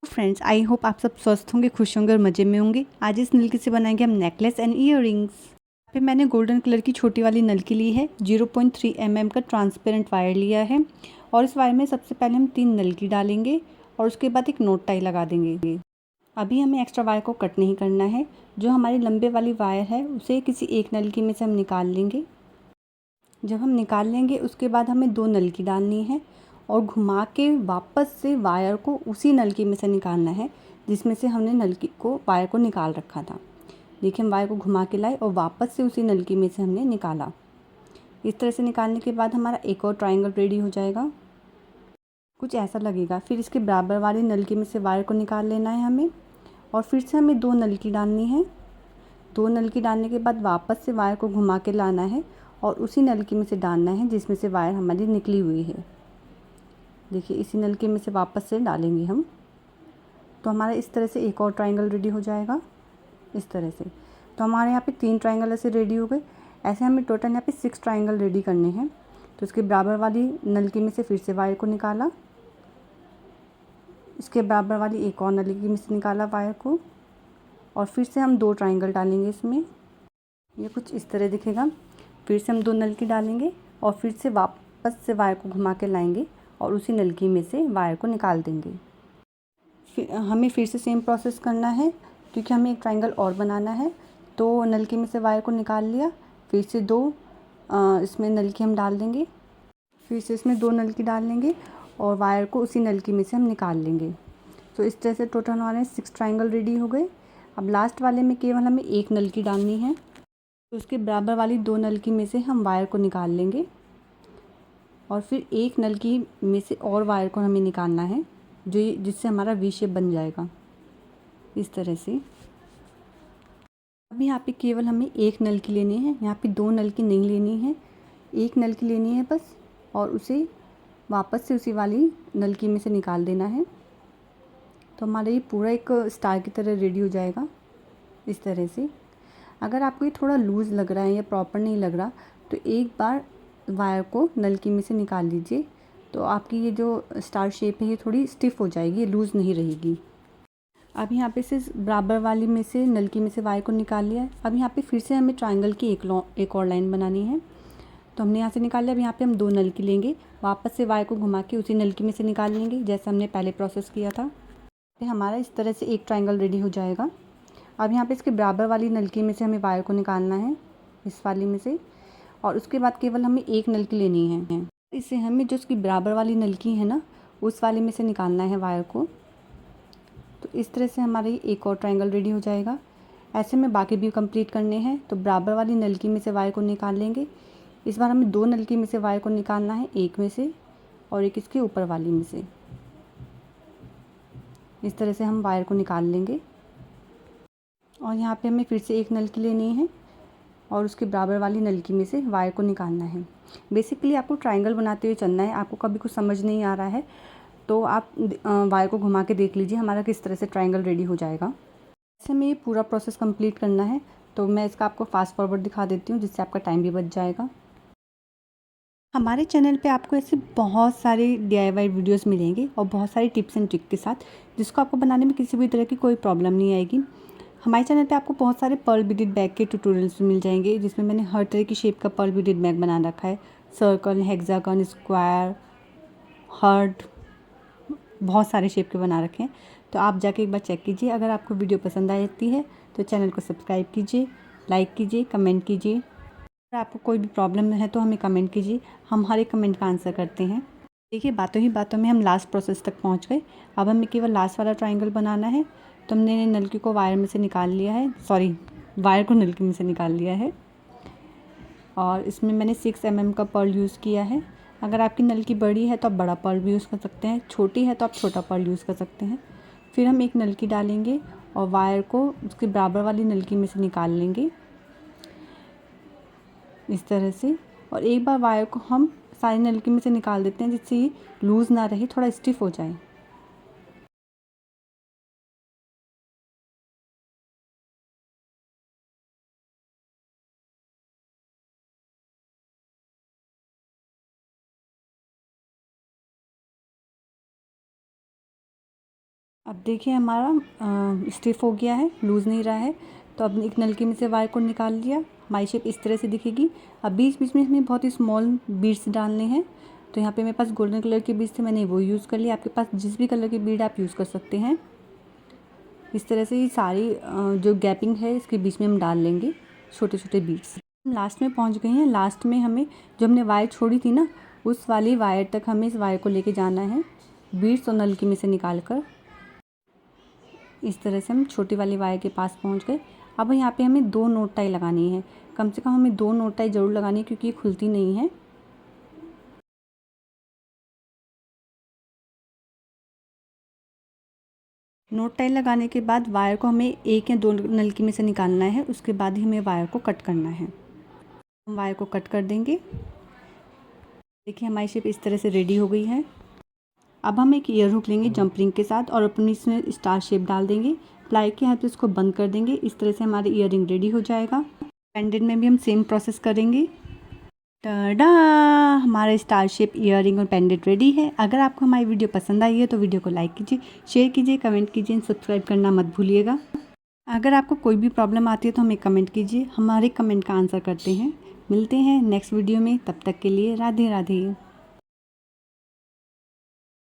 Friends, I hope आप सब स्वस्थ होंगे, खुश होंगे और मज़े में होंगे। आज इस नलकी से बनाएंगे हम नेकलेस एंड ईयररिंग्स। यहाँ पे मैंने गोल्डन कलर की छोटी वाली नलकी ली है। 0.3 mm का ट्रांसपेरेंट वायर लिया है और इस वायर में सबसे पहले हम 3 नलकी डालेंगे और उसके बाद एक नोट टाई लगा देंगे। अभी हमें एक्स्ट्रा वायर को कट नहीं करना है। जो हमारी लंबे वाली वायर है उसे किसी एक नलकी में से हम निकाल लेंगे। जब हम निकाल लेंगे उसके बाद हमें 2 नलकी डालनी है और घुमा के वापस से वायर को उसी नलकी में से निकालना है जिसमें से हमने वायर को निकाल रखा था। देखिए, हम वायर को घुमा के लाए और वापस से उसी नलकी में से हमने निकाला। इस तरह से निकालने के बाद हमारा एक और ट्रायंगल रेडी हो जाएगा, कुछ ऐसा लगेगा। फिर इसके बराबर वाली नलकी में से वायर को निकाल लेना है हमें और फिर से हमें 2 नलकी डालनी है। 2 नलकी डालने के बाद वापस से वायर को घुमा के लाना है और उसी नलकी में से डालना है जिसमें से वायर हमारी निकली हुई है। देखिए, इसी नलकी में से वापस से डालेंगे हम, तो हमारा इस तरह से एक और ट्रायंगल रेडी हो जाएगा। इस तरह से तो हमारे यहाँ पे 3 ट्रायंगल ऐसे रेडी हो गए। ऐसे हमें टोटल यहाँ पे 6 ट्रायंगल रेडी करने हैं। तो इसके बराबर वाली नलकी में से फिर से वायर को निकाला, इसके बराबर वाली एक और नलकी में से निकाला वायर को और फिर से हम 2 ट्रायंगल डालेंगे इसमें। ये कुछ इस तरह दिखेगा। फिर से हम 2 नलकी डालेंगे और फिर से वापस से वायर को घुमा के लाएंगे और उसी नलकी में से वायर को निकाल देंगे। हमें फिर से सेम प्रोसेस करना है क्योंकि हमें एक ट्रायंगल और बनाना है। तो नलकी में से वायर को निकाल लिया, फिर से 2 इसमें नलकी हम डाल देंगे, फिर से इसमें 2 नलकी डाल लेंगे और वायर को उसी नलकी में से हम निकाल लेंगे। तो इस तरह से टोटल हमारे 6 ट्रायंगल रेडी हो गए। अब लास्ट वाले में केवल हमें 1 नलकी डालनी है। तो उसके बराबर वाली 2 नलकी में से हम वायर को निकाल लेंगे और फिर 1 नलकी में से और वायर को हमें निकालना है जिससे हमारा वी शेप बन जाएगा इस तरह से। अब यहाँ पे केवल हमें 1 नलकी लेनी है, यहाँ पे 2 नलकी नहीं लेनी है, 1 नलकी लेनी है बस और उसे वापस से उसी वाली नलकी में से निकाल देना है। तो हमारा ये पूरा एक स्टार की तरह रेडी हो जाएगा इस तरह से। अगर आपको ये थोड़ा लूज़ लग रहा है या प्रॉपर नहीं लग रहा तो एक बार वायर को नलकी में से निकाल लीजिए, तो आपकी ये जो स्टार शेप है ये थोड़ी स्टिफ हो जाएगी, ये लूज़ नहीं रहेगी। अब यहाँ पे से बराबर वाली में से नलकी में से वायर को निकाल लिया है। अब यहाँ पे फिर से हमें ट्रायंगल की एक और लाइन बनानी है। तो हमने यहाँ से निकाल लिया। अब यहाँ पे हम 2 नलकी लेंगे, वापस से वायर को घुमा के उसी नलकी में से निकाल लेंगे जैसा हमने पहले प्रोसेस किया था। तो हमारा इस तरह से एक ट्रायंगल रेडी हो जाएगा। अब यहाँ पे इसके बराबर वाली नलकी में से हमें वायर को निकालना है, इस वाली में से, और उसके बाद केवल हमें 1 नलकी लेनी है। इससे हमें जो उसकी बराबर वाली नलकी है ना, उस वाली में से निकालना है वायर को। तो इस तरह से हमारी एक और ट्रायंगल रेडी हो जाएगा। ऐसे में बाकी भी कंप्लीट करने हैं। तो बराबर वाली नलकी में से वायर को निकाल लेंगे। इस बार हमें 2 नलकी में से वायर को निकालना है, एक में से और एक इसके ऊपर वाली में से। इस तरह से हम वायर को निकाल लेंगे और यहाँ पे हमें फिर से 1 नलकी लेनी है और उसके बराबर वाली नलकी में से वायर को निकालना है। बेसिकली आपको ट्रायंगल बनाते हुए चलना है। आपको कभी कुछ समझ नहीं आ रहा है तो आप वायर को घुमा के देख लीजिए हमारा किस तरह से ट्रायंगल रेडी हो जाएगा। ऐसे में ये पूरा प्रोसेस कंप्लीट करना है। तो मैं इसका आपको फास्ट फॉरवर्ड दिखा देती हूँ जिससे आपका टाइम भी बच जाएगा। हमारे चैनल पे आपको ऐसे बहुत सारे DIY वीडियोस मिलेंगे और बहुत सारी टिप्स एंड ट्रिक के साथ, जिसको आपको बनाने में किसी भी तरह की कोई प्रॉब्लम नहीं आएगी। हमारे चैनल पे आपको बहुत सारे पर्ल बीडेड बैग के ट्यूटोरियल्स भी मिल जाएंगे जिसमें मैंने हर तरह की शेप का पर्ल बीडेड बैग बना रखा है। सर्कल, हेक्सागन, स्क्वायर, हार्ट, बहुत सारे शेप के बना रखे हैं। तो आप जाके एक बार चेक कीजिए। अगर आपको वीडियो पसंद आती है तो चैनल को सब्सक्राइब कीजिए, लाइक कीजिए, कमेंट कीजिए। अगर आपको कोई भी प्रॉब्लम है तो हमें कमेंट कीजिए, हम हर एक कमेंट का आंसर करते हैं। देखिए, बातों ही बातों में हम लास्ट प्रोसेस तक पहुंच गए। अब हमें केवल लास्ट वाला ट्रायंगल बनाना है। तो हमने नलकी को वायर में से निकाल लिया है, वायर को नलकी में से निकाल लिया है और इसमें मैंने 6 mm का पर्ल यूज़ किया है। अगर आपकी नलकी बड़ी है तो आप बड़ा पर्ल भी यूज़ कर सकते हैं, छोटी है तो आप छोटा पर्ल यूज़ कर सकते हैं। फिर हम 1 नलकी डालेंगे और वायर को उसके बराबर वाली नलकी में से निकाल लेंगे इस तरह से। और एक बार वायर को हम सारी नलकी में से निकाल देते हैं जिससे ये लूज़ ना रहे, थोड़ा स्टिफ हो जाए। अब देखिए हमारा स्टिफ हो गया है, लूज़ नहीं रहा है। तो अब एक नलकी में से वायर को निकाल लिया। हमारी शेप इस तरह से दिखेगी। अब बीच बीच में हमें बहुत ही स्मॉल बीड्स डालने हैं। तो यहाँ पे मेरे पास गोल्डन कलर के बीड्स थे, मैंने वो यूज़ कर लिया। आपके पास जिस भी कलर के बीड आप यूज़ कर सकते हैं। इस तरह से ये सारी जो गैपिंग है इसके बीच में हम डाल लेंगे छोटे छोटे बीड्स। लास्ट में पहुँच गए हैं। लास्ट में हमें जो हमने वायर छोड़ी थी ना, उस वाली वायर तक हमें इस वायर को लेके जाना है, बीड्स और नलकी में से निकाल कर। इस तरह से हम छोटी वाली वायर के पास पहुंच गए। अब यहाँ पे हमें 2 नोट टाई लगानी है। कम से कम हमें 2 नोट टाई ज़रूर लगानी है क्योंकि ये खुलती नहीं है। नोट टाई लगाने के बाद वायर को हमें 1 या 2 नलकी में से निकालना है। उसके बाद ही हमें वायर को कट करना है। हम वायर को कट कर देंगे। देखिए हमारी शेप इस तरह से रेडी हो गई है। अब हम एक ईयर हुक लेंगे जंप रिंग के साथ और अपनी इसमें स्टार शेप डाल देंगे। प्लाई के हाथ से इसको बंद कर देंगे। इस तरह से हमारी ईयर रिंग रेडी हो जाएगा। पेंडेंट में भी हम सेम प्रोसेस करेंगे। टाडा, हमारा स्टार शेप ईयर रिंग और पेंडेंट रेडी है। अगर आपको हमारी वीडियो पसंद आई है तो वीडियो को लाइक कीजिए, शेयर कीजिए, कमेंट कीजिए, सब्सक्राइब करना मत भूलिएगा। अगर आपको कोई भी प्रॉब्लम आती है तो हमें कमेंट कीजिए, हमारे कमेंट का आंसर करते हैं। मिलते हैं नेक्स्ट वीडियो में, तब तक के लिए राधे राधे।